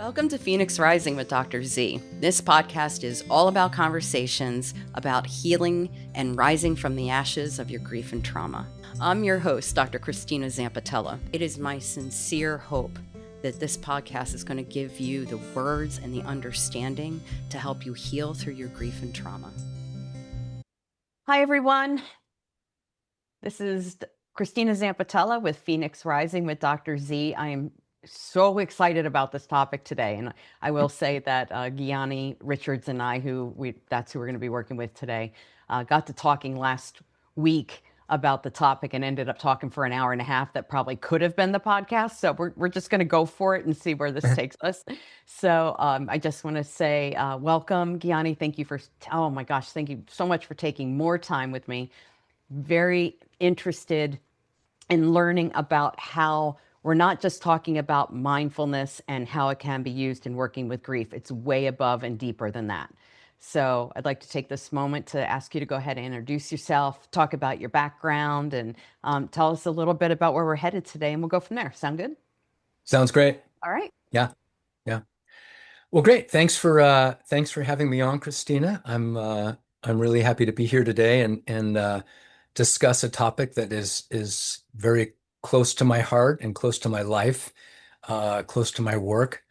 Welcome to Phoenix Rising with Dr. Z. This podcast is all about conversations about healing and rising from the ashes of your grief and trauma. I'm your host, Dr. Christina Zampitella. It is my sincere hope that this podcast is going to give you the words and the understanding to help you heal through your grief and trauma. Hi, everyone. This is Christina Zampitella with Phoenix Rising with Dr. Z. I am so excited about this topic today. And I will say that Gyani Richards and I, that's who we're going to be working with today, got to talking last week about the topic and ended up talking for an hour and a half. That probably could have been the podcast. So we're just going to go for it and see where this takes us. So I just want to say welcome, Gianni. Thank you oh my gosh, thank you so much for taking more time with me. Very interested in learning about how we're not just talking about mindfulness and how it can be used in working with grief. It's way above and deeper than that. So I'd like to take this moment to ask you to go ahead and introduce yourself, talk about your background, and tell us a little bit about where we're headed today, and we'll go from there. Sound good? Sounds great. All right. Yeah. Well, great. Thanks for having me on, Christina. I'm really happy to be here today and discuss a topic that is very close to my heart and close to my life, close to my work.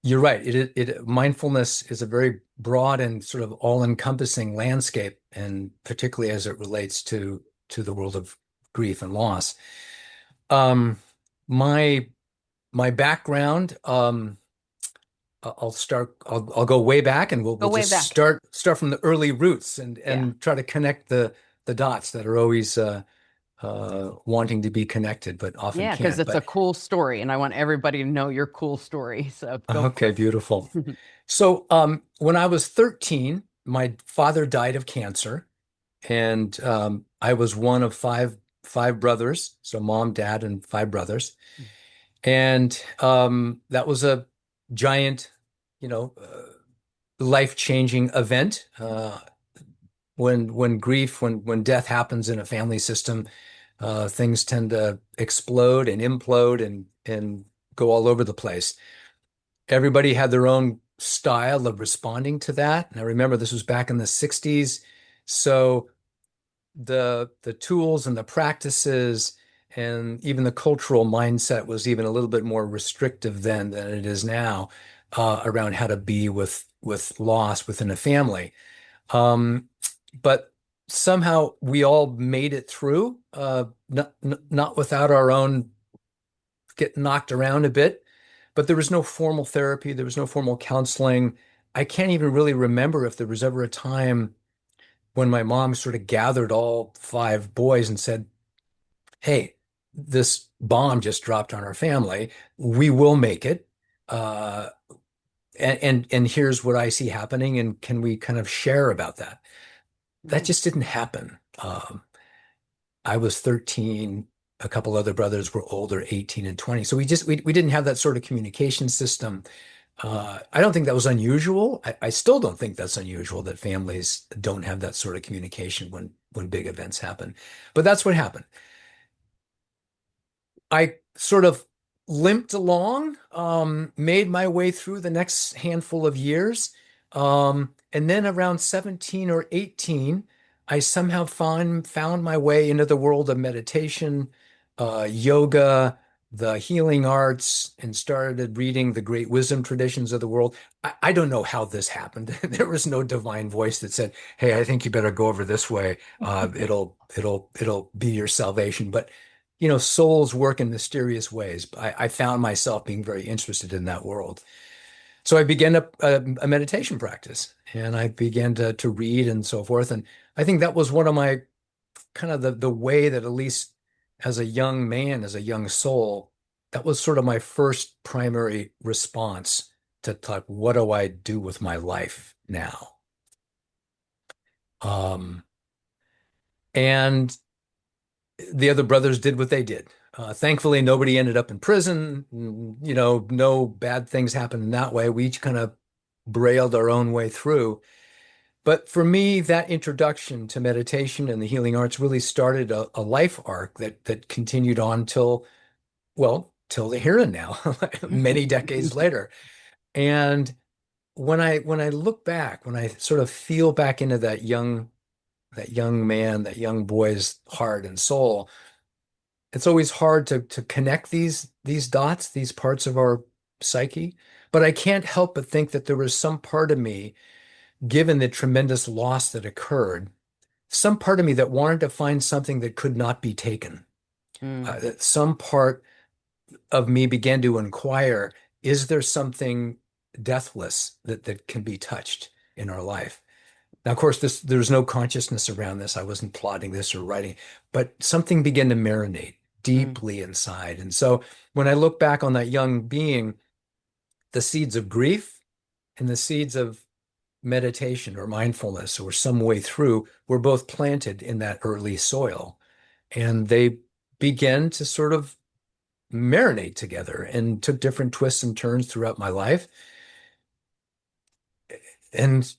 You're right. Mindfulness is a very broad and sort of all-encompassing landscape, and particularly as it relates to the world of grief and loss. My background, I'll go way back, and we'll just start from the early roots and try to connect the dots that are always wanting to be connected, but often can't. Yeah, because it's a cool story, and I want everybody to know your cool story. So okay, beautiful. So when I was 13, my father died of cancer, and I was one of five brothers. So mom, dad, and five brothers. And that was a giant, life-changing event. When death happens in a family system, things tend to explode and implode and go all over the place. Everybody had their own style of responding to that. And I remember this was back in the 60s. So the tools and the practices and even the cultural mindset was even a little bit more restrictive then than it is now, around how to be with loss within a family. But somehow we all made it through, not without our own getting knocked around a bit. But there was no formal therapy. There was no formal counseling. I can't even really remember if there was ever a time when my mom sort of gathered all five boys and said, "Hey, this bomb just dropped on our family. We will make it. And here's what I see happening. And can we kind of share about that?" That just didn't happen. I was 13. A couple other brothers were older, 18 and 20. So we didn't have that sort of communication system. I don't think that was unusual. I still don't think that's unusual that families don't have that sort of communication when big events happen. But that's what happened. I sort of limped along, made my way through the next handful of years. And then around 17 or 18, I somehow found my way into the world of meditation, yoga, the healing arts, and started reading the great wisdom traditions of the world. I don't know how this happened. There was no divine voice that said, "Hey, I think you better go over this way. It'll be your salvation." But souls work in mysterious ways. I found myself being very interested in that world. So I began a meditation practice, and I began to read and so forth. And I think that was one of my kind of the way that, at least as a young man, as a young soul, that was sort of my first primary response to like, what do I do with my life now? And the other brothers did what they did. Thankfully, nobody ended up in prison. No bad things happened in that way. We each kind of brailled our own way through. But for me, that introduction to meditation and the healing arts really started a life arc that continued on till till the here and now, many decades later. And when I look back, when I sort of feel back into that young man, that young boy's heart and soul, it's always hard to connect these dots, these parts of our psyche. But I can't help but think that there was some part of me, given the tremendous loss that occurred, some part of me that wanted to find something that could not be taken. Mm, That some part of me began to inquire, is there something deathless that can be touched in our life? Now, of course, there's no consciousness around this. I wasn't plotting this or writing, but something began to marinate mm, deeply inside. And so when I look back on that young being, the seeds of grief and the seeds of meditation or mindfulness or some way through were both planted in that early soil. And they began to sort of marinate together and took different twists and turns throughout my life. And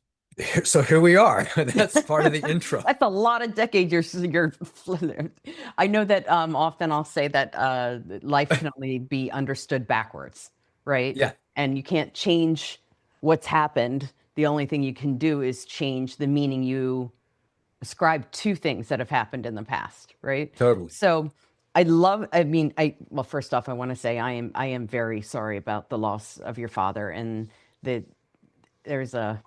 so here we are. That's part of the intro. That's a lot of decades. You're I know that often I'll say that life can only be understood backwards, right? Yeah, And you can't change what's happened. The only thing you can do is change the meaning you ascribe to things that have happened in the past, right? totally. So well, first off, I want to say I am very sorry about the loss of your father, and that there's a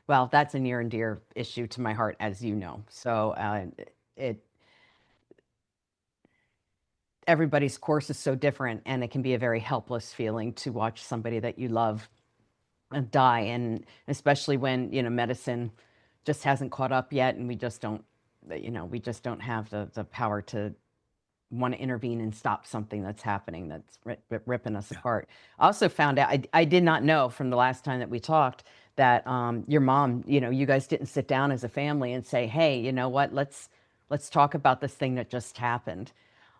well, that's a near and dear issue to my heart, as you know. So it everybody's course is so different, and it can be a very helpless feeling to watch somebody that you love die, and especially when medicine just hasn't caught up yet, and we just don't have the power to want to intervene and stop something that's happening that's ripping us Yeah. apart. I also found out, I did not know from the last time that we talked that your mom, you guys didn't sit down as a family and say, hey, you know what, let's talk about this thing that just happened.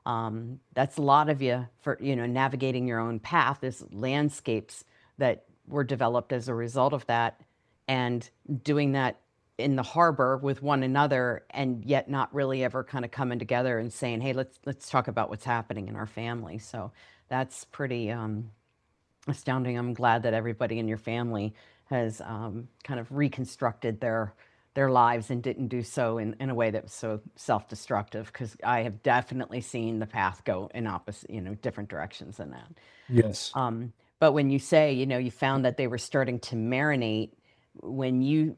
That's a lot of you for navigating your own path, is landscapes that were developed as a result of that, and doing that in the harbor with one another, and yet not really ever kind of coming together and saying, hey, let's talk about what's happening in our family. So that's pretty astounding. I'm glad that everybody in your family has kind of reconstructed their lives and didn't do so in a way that was so self-destructive, because I have definitely seen the path go in opposite, different directions than that. Yes. But when you say, you found that they were starting to marinate, when you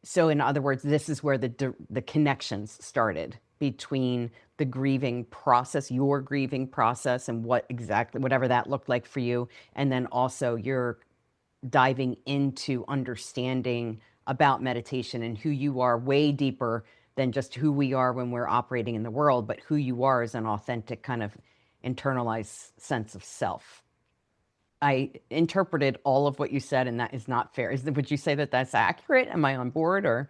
so in other words, this is where the connections started between the grieving process, your grieving process, and whatever that looked like for you, and then also you're diving into understanding about meditation and who you are way deeper than just who we are when we're operating in the world, but who you are as an authentic kind of internalized sense of self. I interpreted all of what you said, and that is not fair. Would you say that that's accurate? Am I on board or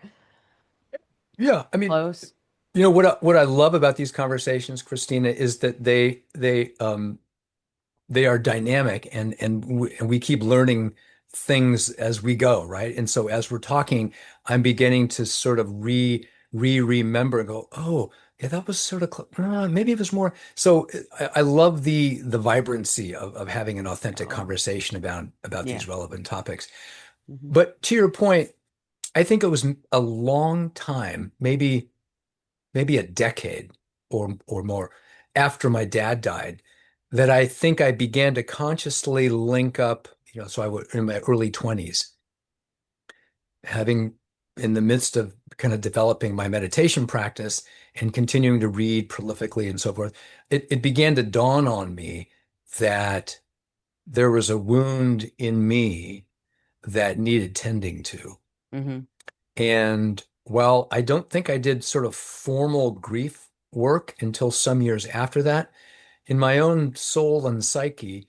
Yeah. I mean, close? what I love about these conversations, Christina, is that they are dynamic, and we keep learning things as we go, right? And so as we're talking, I'm beginning to sort of remember and go, oh, yeah, that was sort of maybe it was more. So I love the vibrancy of having an authentic Oh, conversation about yeah. these relevant topics. Hmm. But to your point, I think it was a long time, maybe a decade or more after my dad died, that I think I began to consciously link up, so I was in my early 20s, having in the midst of kind of developing my meditation practice and continuing to read prolifically and so forth, it began to dawn on me that there was a wound in me that needed tending to. Hmm. And while I don't think I did sort of formal grief work until some years after that, in my own soul and psyche,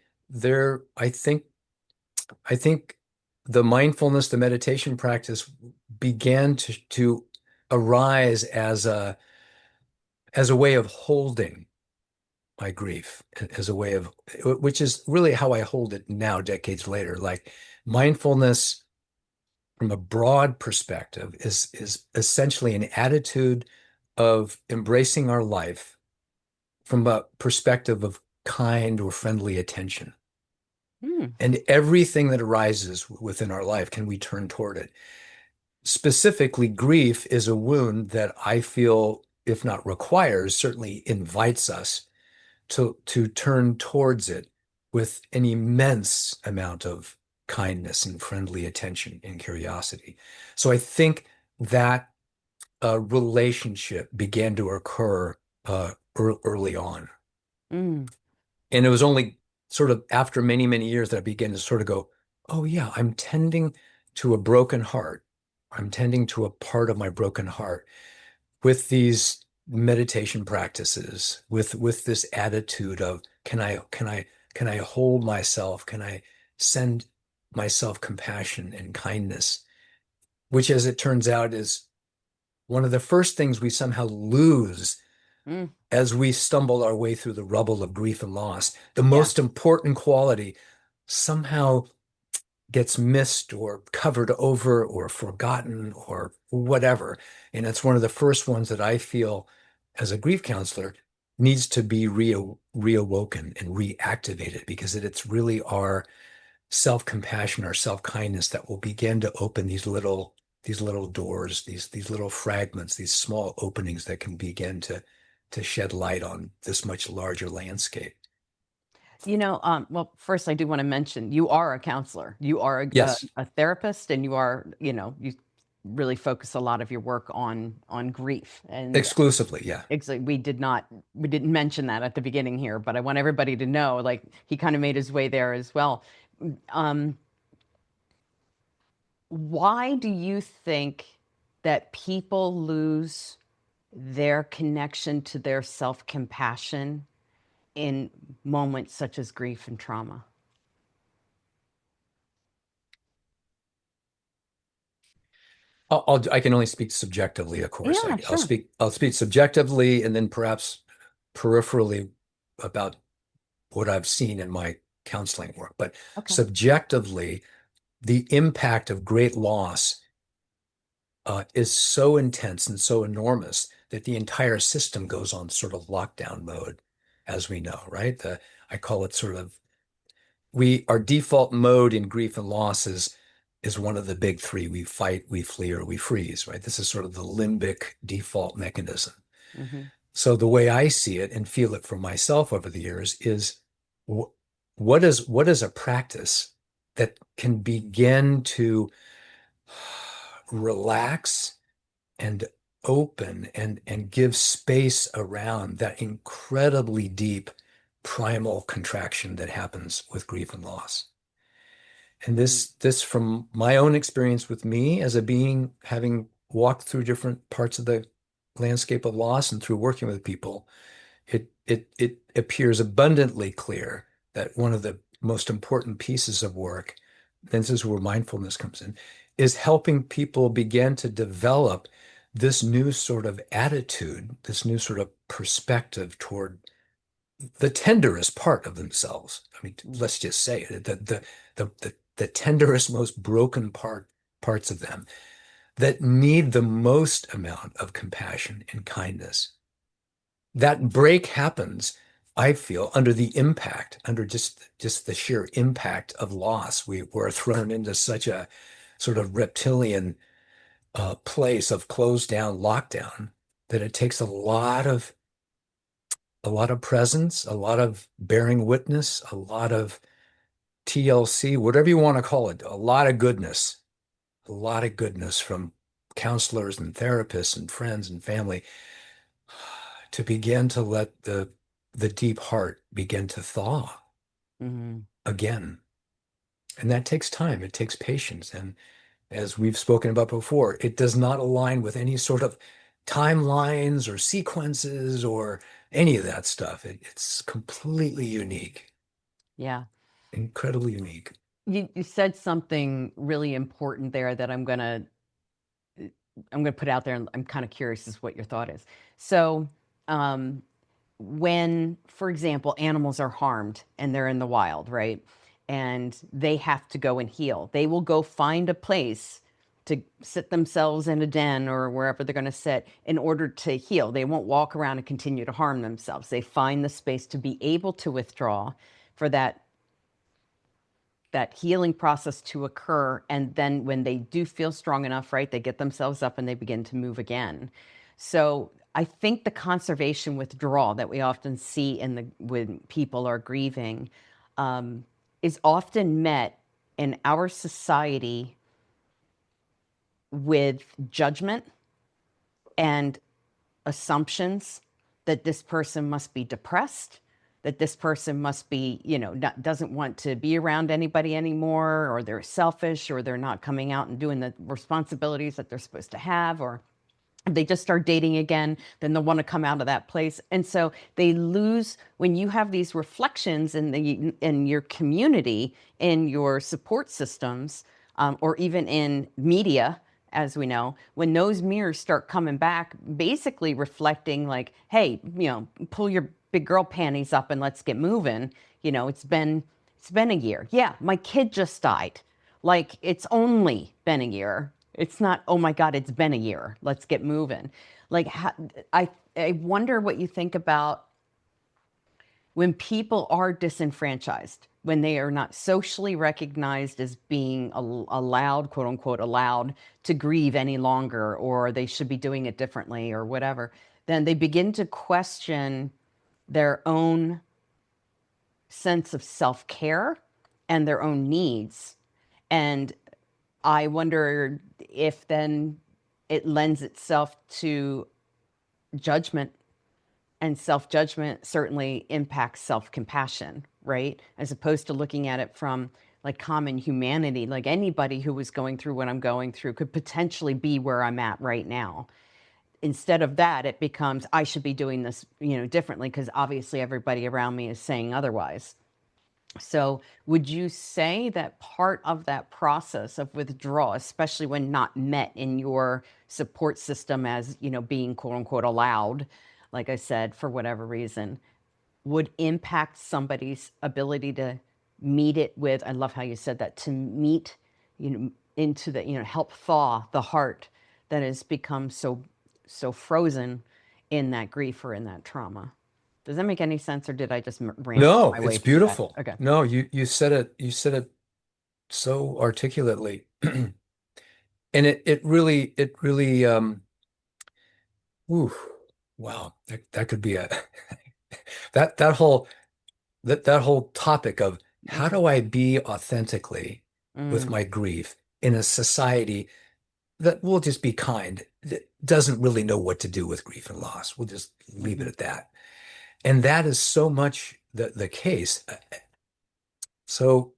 I think the mindfulness, the meditation practice began to arise as a way of holding my grief, as a way of, which is really how I hold it now, decades later. Like mindfulness from a broad perspective is essentially an attitude of embracing our life from a perspective of kind or friendly attention. Mm. And everything that arises within our life, can we turn toward it? Specifically, grief is a wound that I feel, if not requires, certainly invites us to turn towards it with an immense amount of kindness and friendly attention and curiosity. So I think that relationship began to occur early on. Mm. And it was only sort of after many, many years that I began to sort of go, oh, yeah, I'm tending to a broken heart. I'm tending to a part of my broken heart with these meditation practices, with this attitude of can I hold myself? Can I send myself compassion and kindness? Which, as it turns out, is one of the first things we somehow lose Mm. as we stumble our way through the rubble of grief and loss. The Yeah. most important quality somehow gets missed or covered over or forgotten or whatever. And it's one of the first ones that I feel as a grief counselor needs to be reawoken and reactivated, because it's really our self-compassion, our self-kindness that will begin to open these little doors, these little fragments, these small openings that can begin to shed light on this much larger landscape. Well, first I do want to mention you are a counselor. You are Yes, a therapist, and you are, you really focus a lot of your work on grief. And exclusively, yeah. we didn't mention that at the beginning here, but I want everybody to know, like, he kind of made his way there as well. Um, why do you think that people lose their connection to their self-compassion in moments such as grief and trauma? I can only speak subjectively, of course. Yeah, sure. I'll speak subjectively and then perhaps peripherally about what I've seen in my counseling work. But Okay. subjectively, the impact of great loss is so intense and so enormous that the entire system goes on sort of lockdown mode, as we know, right? I call it sort of our default mode in grief and loss is one of the big three. We fight, we flee, or we freeze, right? This is sort of the limbic default mechanism. Hmm. So the way I see it and feel it for myself over the years is what is a practice that can begin to relax and open and give space around that incredibly deep primal contraction that happens with grief and loss. And this from my own experience with me as a being, having walked through different parts of the landscape of loss and through working with people, it appears abundantly clear that one of the most important pieces of work, and this is where mindfulness comes in, is helping people begin to develop this new sort of attitude, this new sort of perspective toward the tenderest part of themselves. I mean, let's just say it, the tenderest, most broken parts of them that need the most amount of compassion and kindness. That break happens, I feel, under the impact, under just the sheer impact of loss. We were thrown into such a sort of reptilian place of closed down lockdown that it takes a lot of presence, a lot of bearing witness, a lot of TLC, whatever you want to call it, a lot of goodness from counselors and therapists and friends and family to begin to let the deep heart begin to thaw Hmm. again. And that takes time, it takes patience. And as we've spoken about before, it does not align with any sort of timelines or sequences or any of that stuff. It's completely unique, Yeah. incredibly unique. You said something really important there that I'm gonna put out there, and I'm kind of curious as what your thought is. So, um, when, for example, animals are harmed and they're in the wild, right? And they have to go and heal. They will go find a place to sit themselves in a den or wherever they're going to sit in order to heal. They won't walk around and continue to harm themselves. They find the space to be able to withdraw for that healing process to occur. And then when they do feel strong enough, right, they get themselves up and they begin to move again. So I think the conservation withdrawal that we often see when people are grieving is often met in our society with judgment and assumptions that this person must be depressed, that this person must be, doesn't want to be around anybody anymore, or they're selfish, or they're not coming out and doing the responsibilities that they're supposed to have, or they just start dating again, then they'll want to come out of that place. And so they lose, when you have these reflections in your community, in your support systems, or even in media, as we know, when those mirrors start coming back, basically reflecting like, hey, pull your big girl panties up and let's get moving. It's been a year. Yeah, my kid just died. Like, it's only been a year. It's not, oh my God, it's been a year. Let's get moving. Like, I wonder what you think about when people are disenfranchised, when they are not socially recognized as being allowed, quote unquote, allowed to grieve any longer, or they should be doing it differently or whatever, then they begin to question their own sense of self-care and their own needs. And I wonder if then it lends itself to judgment, and self-judgment certainly impacts self-compassion, right? As opposed to looking at it from like common humanity, like anybody who was going through what I'm going through could potentially be where I'm at right now. Instead of that, it becomes, I should be doing this, differently because obviously everybody around me is saying otherwise. So would you say that part of that process of withdrawal, especially when not met in your support system as, being quote unquote allowed, like I said, for whatever reason, would impact somebody's ability to meet it with, I love how you said that, to meet, into the, help thaw the heart that has become so frozen in that grief or in that trauma? Does that make any sense, or did I just ramble No, my way it's through that? beautiful. Okay. No, you said it so articulately. And it really whew, wow, that could be a that that whole that whole topic of how Mm, do I be authentically with mm, my grief in a society that will just be kind, that doesn't really know what to do with grief and loss. We'll just leave it mhm, at that. And that is so much the case. So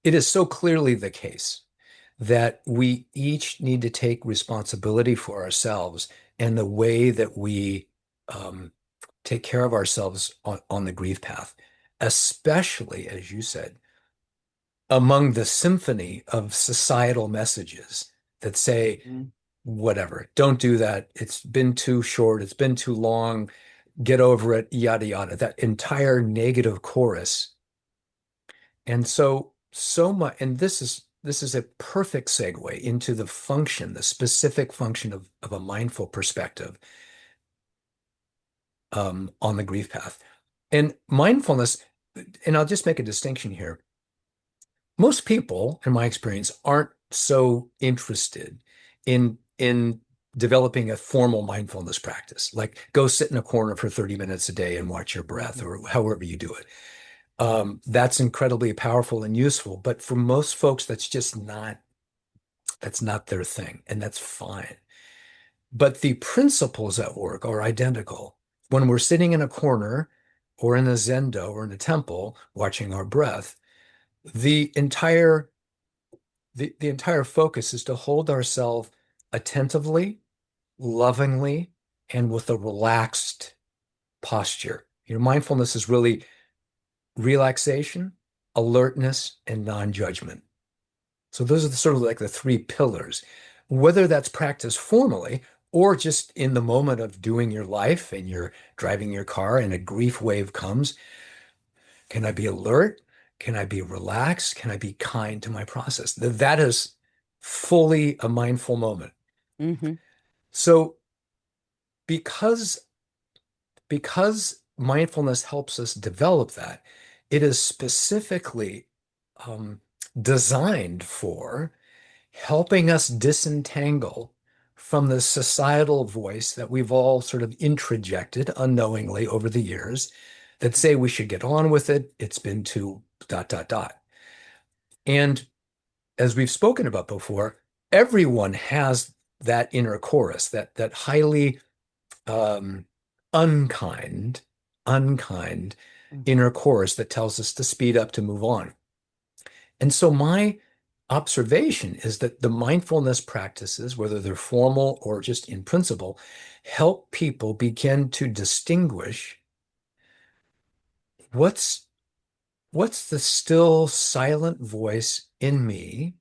it is so clearly the case that we each need to take responsibility for ourselves and the way that we um, take care of ourselves on the grief path, especially, as you said, among the symphony of societal messages that say, mm, whatever, don't do that. It's been too short. It's been too long. Get over it, yada, yada, that entire negative chorus. And so much, and this is a perfect segue into the specific function of a mindful perspective on the grief path. And mindfulness, and I'll just make a distinction here. Most people, in my experience, aren't so interested in developing a formal mindfulness practice. Like go sit in a corner for 30 minutes a day and watch your breath, mhm, or however you do it. That's incredibly powerful and useful. But for most folks, that's not their thing, and that's fine. But the principles at work are identical. When we're sitting in a corner or in a zendo or in a temple watching our breath, the entire the entire focus is to hold ourselves attentively, lovingly, and with a relaxed posture. Mindfulness is really relaxation, alertness, and non-judgment. So those are sort of like the three pillars. Whether that's practiced formally or just in the moment of doing your life and you're driving your car and a grief wave comes, can I be alert? Can I be relaxed? Can I be kind to my process? That is fully a mindful moment. Mm-hmm. So because mindfulness helps us develop that, it is specifically um, designed for helping us disentangle from the societal voice that we've all sort of introjected unknowingly over the years that say we should get on with it. It's been too ... And as we've spoken about before, everyone has that inner chorus, that highly um, unkind, unkind inner chorus that tells us to speed up, to move on. And so my observation is that the mindfulness practices, whether they're formal or just in principle, help people begin to distinguish what's the still silent voice in me.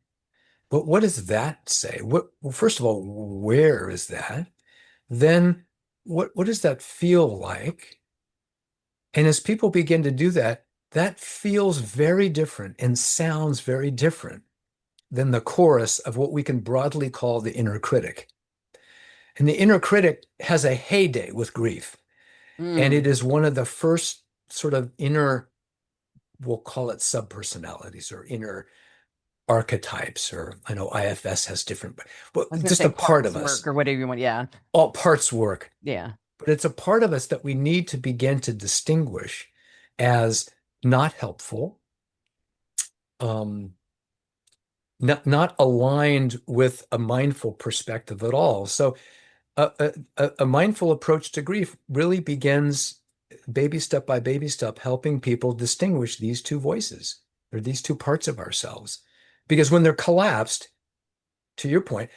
But what does that say? Well, first of all, where is that? Then what does that feel like? And as people begin to do that, that feels very different and sounds very different than the chorus of what we can broadly call the inner critic. And the inner critic has a heyday with grief. And Mm. it is one of the first sort of inner, we'll call it subpersonalities or inner archetypes, or I know IFS has different, but I was gonna just say a part parts of work us. or whatever you want. Yeah. All parts work, Yeah. but it's a part of us that we need to begin to distinguish as not helpful, um, not aligned with a mindful perspective at all. So a mindful approach to grief really begins baby step by baby step, helping people distinguish these two voices or these two parts of ourselves. Because when they're collapsed, to your point,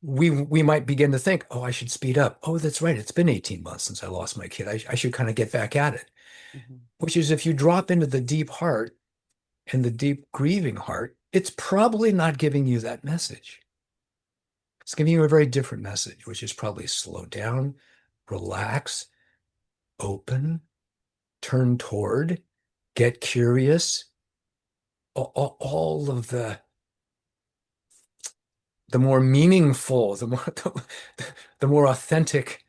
we might begin to think, oh, I should speed up. Oh, that's right. It's been 18 months since I lost my kid. I should kind of get back at it. Mhm. Which is, if you drop into the deep heart and the deep grieving heart, it's probably not giving you that message. It's giving you a very different message, which is probably slow down, relax, open, turn toward, get curious. All of the more meaningful, the more authentic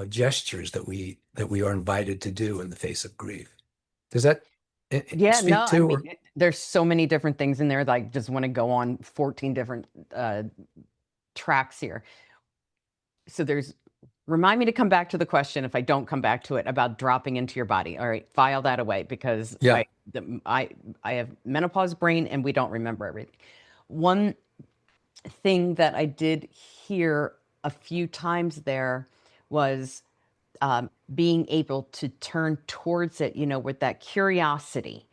gestures that we are invited to do in the face of grief. Does that Yeah, no, speak I to mean, or there's so many different things in there that I just want to go on 14 different tracks here. So remind me to come back to the question if I don't come back to it about dropping into your body. All right, file that away because yeah, I have menopause brain and we don't remember everything. One thing that I did hear a few times there was being able to turn towards it, with that curiosity,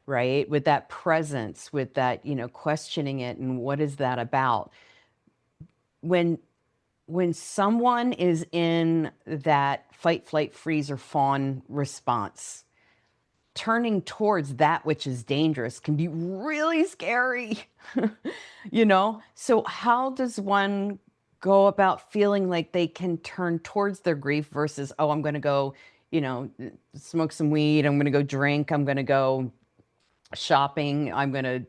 right? With that presence, with that, questioning it and what is that about? When someone is in that fight, flight, freeze, or fawn response, turning towards that which is dangerous can be really scary, So, how does one go about feeling like they can turn towards their grief versus, oh, I'm going to go, smoke some weed, I'm going to go drink, I'm going to go shopping, I'm going to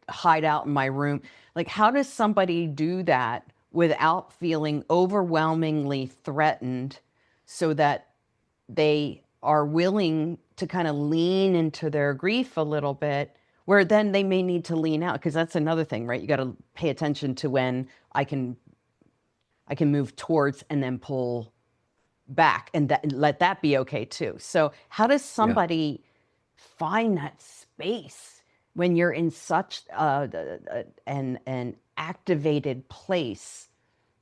hide out in my room? Like, how does somebody do that without feeling overwhelmingly threatened so that they are willing to kind of lean into their grief a little bit, where then they may need to lean out? Because that's another thing, right? You got to pay attention to when I can move towards and then pull back, and let that be okay too. So how does yeah, somebody find that space when you're in such an activated place,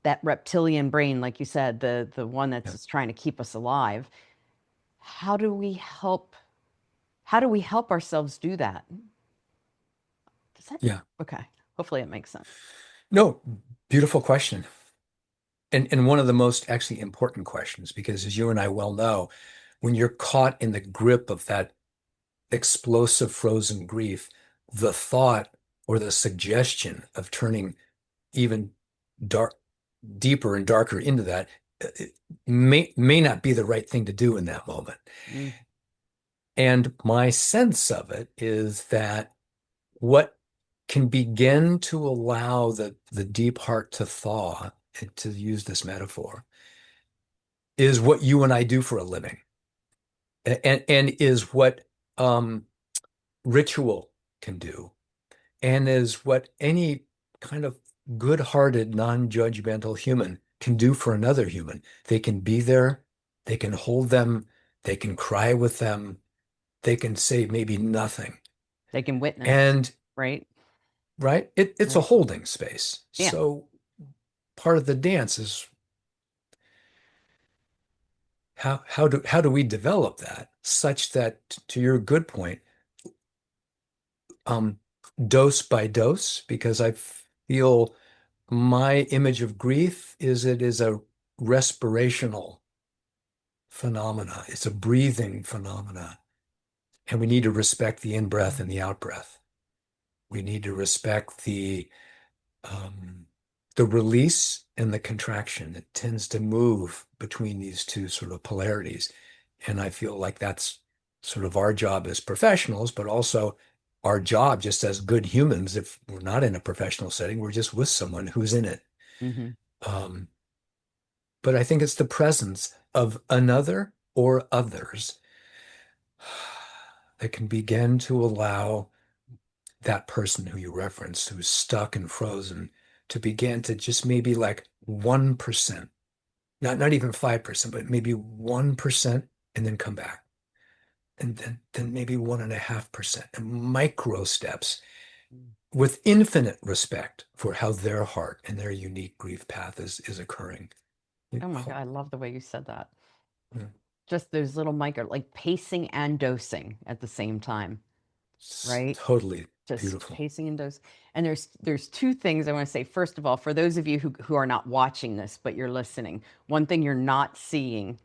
that reptilian brain, like you said, the one that's yeah, just trying to keep us alive? How do we help ourselves do that? Does that yeah. Okay, hopefully it makes sense. No, beautiful question. And one of the most actually important questions, because as you and I well know, when you're caught in the grip of that explosive frozen grief, the thought or the suggestion of turning even dark, deeper and darker into that it may not be the right thing to do in that moment. Mm. And my sense of it is that what can begin to allow the deep heart to thaw, to use this metaphor, is what you and I do for a living, and is what ritual can do, and is what any kind of good-hearted, non-judgmental human can do for another human. They can be there, they can hold them, they can cry with them, they can say maybe nothing. They can witness, And right? right, it's a Right. holding space. Yeah. So part of the dance is how do we develop that such that, to your good point, um, dose by dose, because I feel my image of grief is it is a respirational phenomena. It's a breathing phenomena. And we need to respect the in-breath and the out-breath. We need to respect um, the release and the contraction. It tends to move between these two sort of polarities. And I feel like that's sort of our job as professionals, but also our job just as good humans. If we're not in a professional setting, we're just with someone who's in it. Mm-hmm. Um, but I think it's the presence of another or others that can begin to allow that person who you referenced, who's stuck and frozen, to begin to just maybe like 1%, not even 5%, but maybe 1%, and then come back. And then maybe 1.5%, and micro steps with infinite respect for how their heart and their unique grief path is occurring. Oh my God, I love the way you said that. Yeah. Just those little micro, like pacing and dosing at the same time, It's right? totally Just beautiful. pacing and dose. And there's two things I want to say. First of all, for those of you who are not watching this, but you're listening, one thing you're not seeing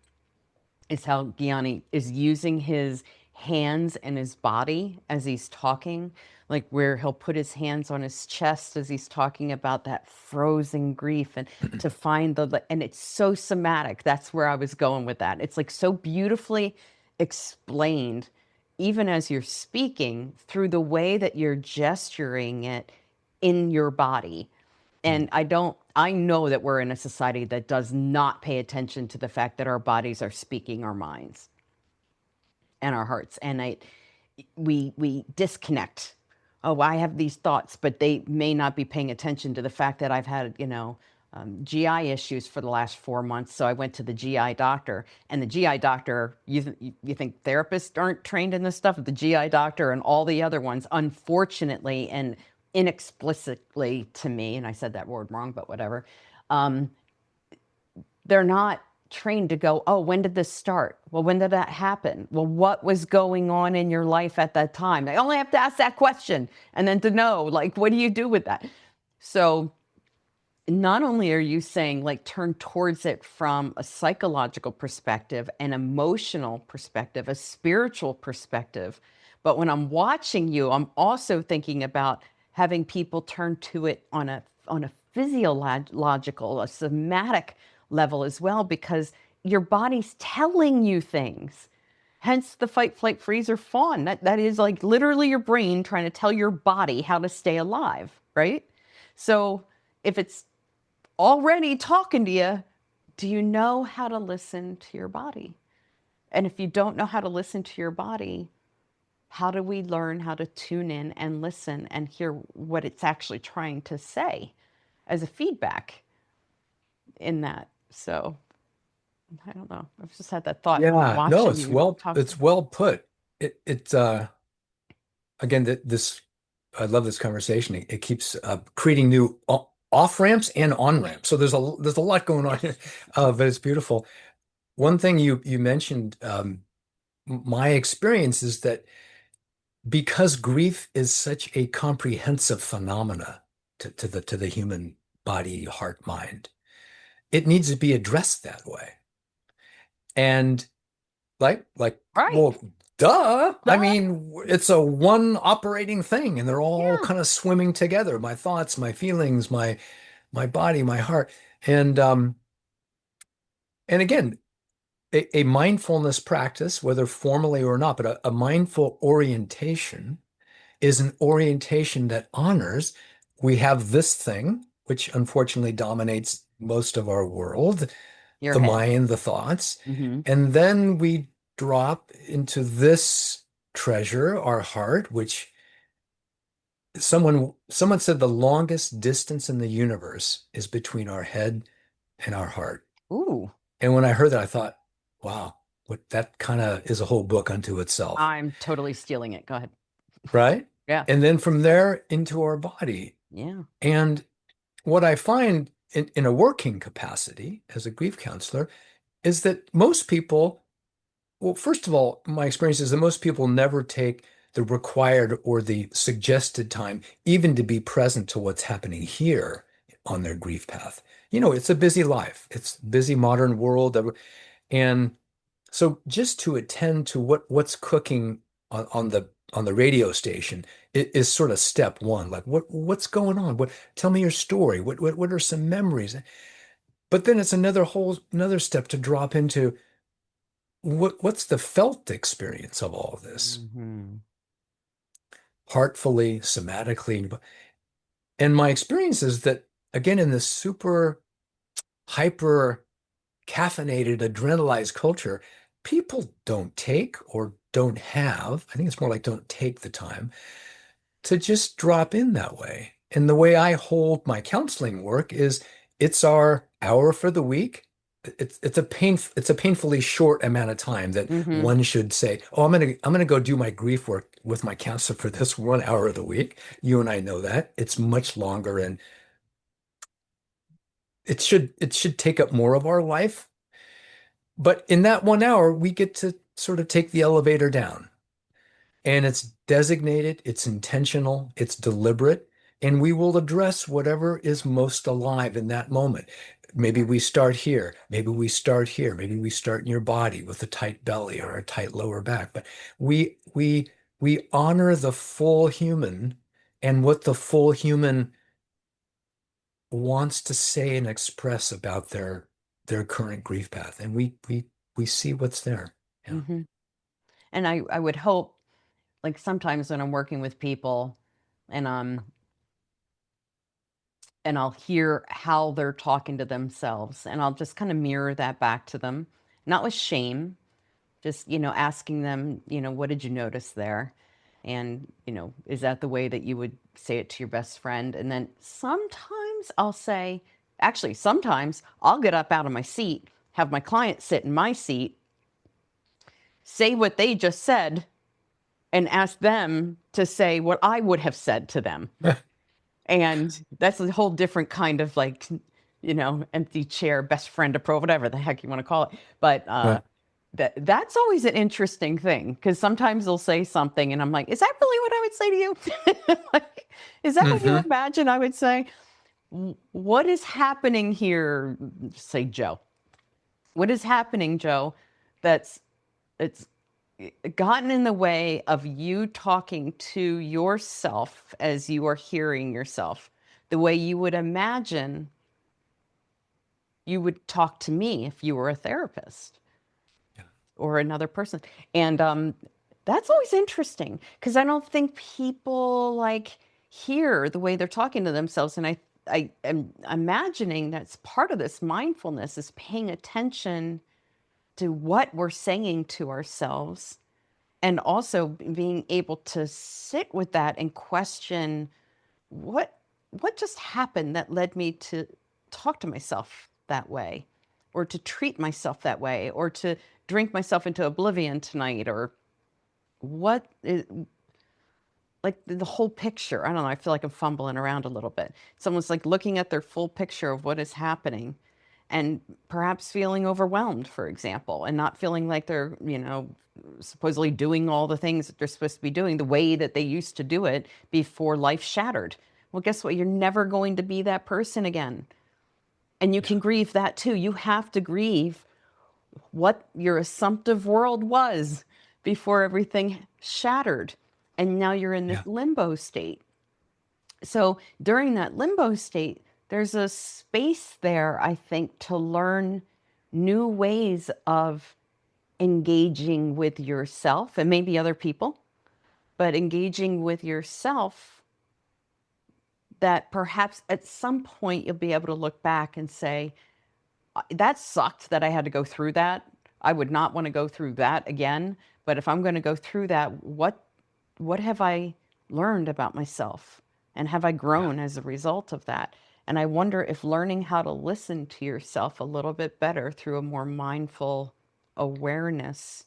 is how Gianni is using his hands and his body as he's talking, like where he'll put his hands on his chest as he's talking about that frozen grief, and to find and it's so somatic. That's where I was going with that. It's like so beautifully explained, even as you're speaking, through the way that you're gesturing it in your body. And I know that we're in a society that does not pay attention to the fact that our bodies are speaking our minds and our hearts. And we disconnect. Oh, I have these thoughts, but they may not be paying attention to the fact that I've had, GI issues for the last 4 months. So I went to the GI doctor, and the GI doctor, you think therapists aren't trained in this stuff? The GI doctor and all the other ones, unfortunately and inexplicitly to me, and I said that word wrong, but whatever, they're not trained to go, oh, when did this start? Well, when did that happen? Well, what was going on in your life at that time? They only have to ask that question and then to know, like, what do you do with that? So not only are you saying like turn towards it from a psychological perspective, an emotional perspective, a spiritual perspective, but when I'm watching you, I'm also thinking about having people turn to it on a physiological, a somatic level as well, because your body's telling you things. Hence the fight, flight, freeze, or fawn. That is like literally your brain trying to tell your body how to stay alive, right? So if it's already talking to you, do you know how to listen to your body? And if you don't know how to listen to your body, how do we learn how to tune in and listen and hear what it's actually trying to say as a feedback in that? So I don't know. I've just had that thought Yeah, no, watching it's you well, talk. it's well put. It again, this I love this conversation. It keeps creating new off ramps and on ramps. So there's a lot going on here, Yes. but it's beautiful. One thing you mentioned, my experience is that because grief is such a comprehensive phenomena to the human body, heart, mind, it needs to be addressed that way. And Right. well, duh. I Duh. mean, it's a one operating thing, and they're all Yeah. kind of swimming together. My thoughts, my feelings, my body, my heart. And again, a mindfulness practice, whether formally or not, but a mindful orientation is an orientation that honors we have this thing, which unfortunately dominates most of our world, Your the head. mind, the thoughts, Mm-hmm. and then we drop into this treasure, our heart, which someone said the longest distance in the universe is between our head and our heart. Ooh, And when I heard that, I thought, wow, what that kind of is a whole book unto itself, I'm totally stealing it. Go ahead. right? Yeah. And then from there into our body. Yeah. And what I find in a working capacity as a grief counselor is that most people, well, first of all, my experience is that most people never take the required or the suggested time even to be present to what's happening here on their grief path. It's a busy life. It's a busy modern world. And so just to attend to what's cooking on the radio station is sort of step one. Like what's going on? Tell me your story. What are some memories? But then it's another step to drop into what's the felt experience of all of this, Mm-hmm. heartfully, somatically. And my experience is that again, in this super hyper caffeinated, adrenalized culture, people don't take or don't have, I think it's more like don't take the time to just drop in that way. And the way I hold my counseling work is it's our hour for the week. It's a painfully short amount of time that Mm-hmm. one should say, "Oh, I'm gonna go do my grief work with my counselor for this 1 hour of the week." You and I know that. It's much longer and it should take up more of our life. But in that 1 hour, we get to sort of take the elevator down. And it's designated, it's intentional, it's deliberate, and we will address whatever is most alive in that moment. Maybe we start here, maybe we start here, maybe we start in your body with a tight belly or a tight lower back. But we honor the full human and what the full human wants to say and express about their current grief path. And we see what's there. Yeah. Mm-hmm. And I would hope, like sometimes when I'm working with people and and I'll hear how they're talking to themselves and I'll just kind of mirror that back to them, not with shame, just, asking them, what did you notice there? And, is that the way that you would say it to your best friend? And then sometimes I'll say, actually, sometimes I'll get up out of my seat, have my client sit in my seat, say what they just said, and ask them to say what I would have said to them. And that's a whole different kind of like, empty chair, best friend approach, whatever the heck you want to call it. But Right. that's always an interesting thing because sometimes they'll say something and I'm like, is that really what I would say to you? Like, is that what you Hmm. imagine I would say? What is happening here? Say, Joe. What is happening, Joe? That's it's gotten in the way of you talking to yourself as you are hearing yourself, the way you would imagine you would talk to me if you were a therapist Yeah. or another person. And that's always interesting because I don't think people like hear the way they're talking to themselves. And I am imagining that's part of this mindfulness is paying attention to what we're saying to ourselves and also being able to sit with that and question what what just happened that led me to talk to myself that way or to treat myself that way or to drink myself into oblivion tonight or what is like the whole picture. I don't know, I feel like I'm fumbling around a little bit. Someone's like looking at their full picture of what is happening and perhaps feeling overwhelmed, for example, and not feeling like they're, supposedly doing all the things that they're supposed to be doing the way that they used to do it before life shattered. Well, guess what? You're never going to be that person again. And you Yeah. can grieve that too. You have to grieve what your assumptive world was before everything shattered. And now you're in this Yeah. limbo state. So during that limbo state, there's a space there, I think, to learn new ways of engaging with yourself and maybe other people, but engaging with yourself, that perhaps at some point you'll be able to look back and say, that sucked that I had to go through that. I would not want to go through that again. But if I'm going to go through that, what have I learned about myself? And have I Yeah. grown as a result of that? And I wonder if learning how to listen to yourself a little bit better through a more mindful awareness,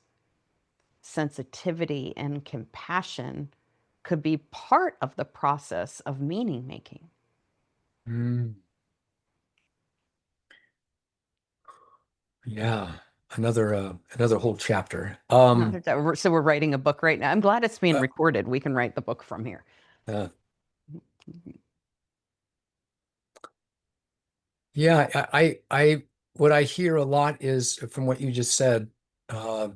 sensitivity, and compassion could be part of the process of meaning making. Mm, yeah. Another whole chapter. So we're writing a book right now. I'm glad it's being Uh, recorded. We can write the book from here. uh, yeah, what I hear a lot is from what you just said, uh,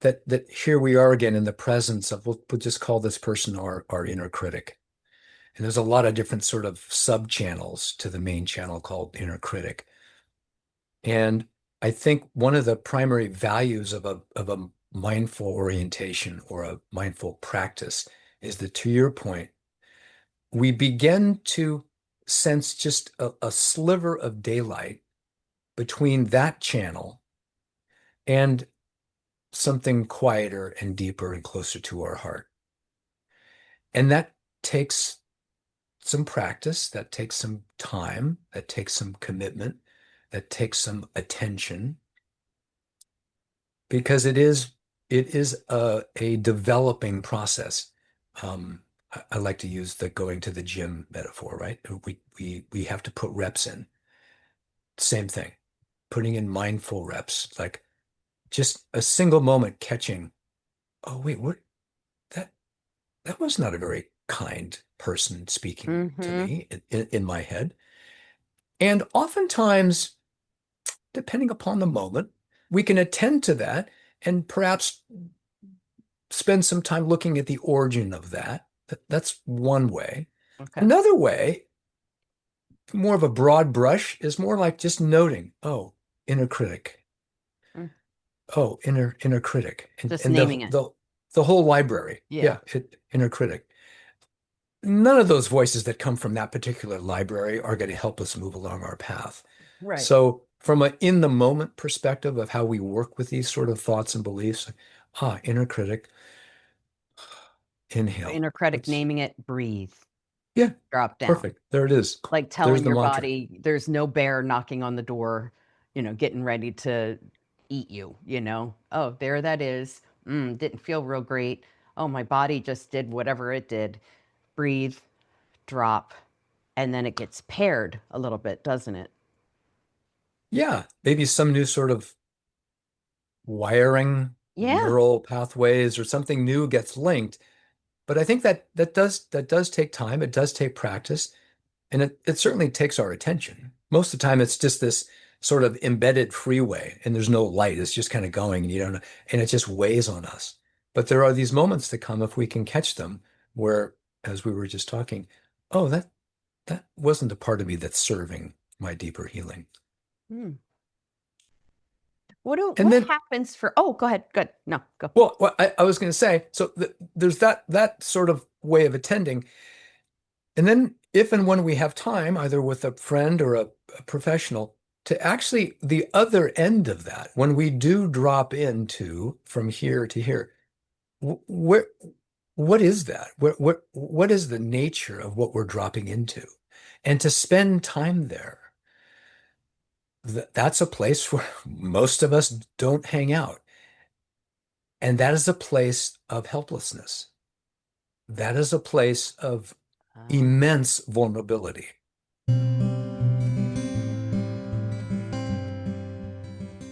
that here we are again in the presence of, we'll just call this person our inner critic. And there's a lot of different sort of sub channels to the main channel called Inner Critic. And I think one of the primary values of a mindful orientation or a mindful practice is that, to your point, we begin to sense just a sliver of daylight between that channel and something quieter and deeper and closer to our heart. And that takes some practice, that takes some time, that takes some commitment, that takes some attention, because it is a developing process. I like to use the going to the gym metaphor, right? We have to put reps in. Same thing, putting in mindful reps, like just a single moment catching, oh wait, what that that was not a very kind person speaking to Mm-hmm. me in my head. And oftentimes, depending upon the moment, we can attend to that and perhaps spend some time looking at the origin of that. That's one way. Okay. Another way, more of a broad brush, is more like just noting, oh, inner critic. Mm. Oh, inner critic. And Just and naming it. the whole library. Yeah. Yeah, inner critic. None of those voices that come from that particular library are going to help us move along our path. Right. So, from an in the moment perspective of how we work with these sort of thoughts and beliefs, inner critic, inhale. Inner critic, Let's, naming it, breathe, yeah, drop down. perfect. There it is. Like There's telling the your mantra. body there's no bear knocking on the door, getting ready to eat you, Oh, there that is. Didn't feel real great. Oh, my body just did whatever it did. Breathe, drop, and then it gets paired a little bit, doesn't it? Yeah, maybe some new sort of wiring, Yeah. neural pathways, or something new gets linked. But I think that does take time. It does take practice, and it certainly takes our attention. Most of the time, it's just this sort of embedded freeway, and there's no light. It's just kind of going, and you don't know, and it just weighs on us. But there are these moments that come if we can catch them, where, as we were just talking, oh, that wasn't a part of me that's serving my deeper healing. Hmm. And What then, happens for? Oh, go ahead. Good. No, go. well, I was going to say, so there's that sort of way of attending. And then, if and when we have time, either with a friend or a professional, to actually the other end of that, when we do drop into from here to here, where, what is that? What is the nature of what we're dropping into? And to spend time there, that's a place where most of us don't hang out. And that is a place of helplessness. That is a place of Ah. immense vulnerability.